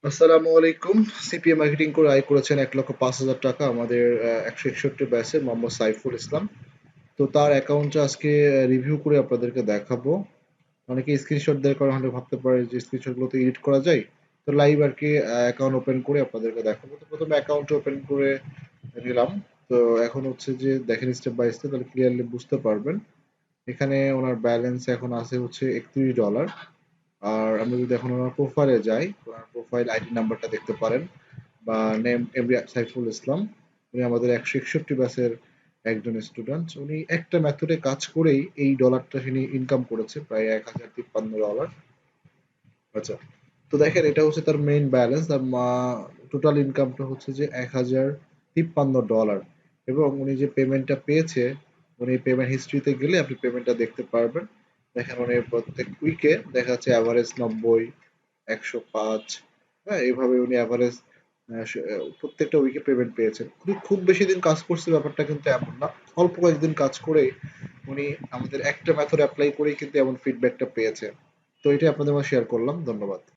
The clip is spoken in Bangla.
আসসালামু আলাইকুম। সিপিএ মার্কেটিং করে আয় করেছেন ১,৫,০০০ টাকা আমাদের ১৬১ ব্যাচের মোহাম্মদ সাইফুল ইসলাম। তো তার অ্যাকাউন্টটা আজকে রিভিউ করে আপনাদেরকে দেখাবো। অনেকে স্ক্রিনশট দেওয়ার কারণে হয়তো ভাবতে পারে যে স্ক্রিনশট গুলো তো এডিট করা যায়। তো লাইভ আর কি অ্যাকাউন্ট ওপেন করে আপনাদেরকে দেখাবো। তো প্রথমে অ্যাকাউন্ট ওপেন করে নিলাম। তো এখন হচ্ছে যে দেখেন স্টেপ বাই স্টেপ তাহলে ক্লিয়ারলি বুঝতে পারবেন। এখানে ওনার ব্যালেন্স এখন আছে হচ্ছে $৩১। আর আমরা যদি এখন ওনার প্রোফাইলে যাই, ওনার প্রোফাইল আইডি নাম্বারটা দেখতে পারেন বা নেম এমডি সাইফুল ইসলাম। উনি আমাদের ১৬১ ব্যাচের একজন স্টুডেন্ট। উনি একটা মেথডে কাজ করেই এই ডলারটা তিনি ইনকাম করেছে প্রায় $১,০৫৩। আচ্ছা, তো দেখেন এটা হচ্ছে তার মেইন ব্যালেন্স। তার টোটাল ইনকামটা হচ্ছে যে $১,০৫৩ এবং উনি যে পেমেন্টটা পেয়েছে, উনি পেমেন্ট হিস্ট্রিতে গেলে আপনি পেমেন্টটা দেখতে পারবেন। দেখেন উনি প্রত্যেক উইকে দেখা যাচ্ছে অ্যাভারেজ ৯০, ১০৫, হ্যাঁ, এভাবে উনি অ্যাভারেজ প্রত্যেকটা উইকে পেমেন্ট পেয়েছেন। উনি খুব বেশি দিন কাজ করছে ব্যাপারটা কিন্তু এমন না। অল্প কয়েকদিন কাজ করেই উনি আমাদের একটা মেথড অ্যাপ্লাই করেই কিন্তু এমন ফিডব্যাকটা পেয়েছে। তো এটাই আপনাদের মাঝে শেয়ার করলাম। ধন্যবাদ।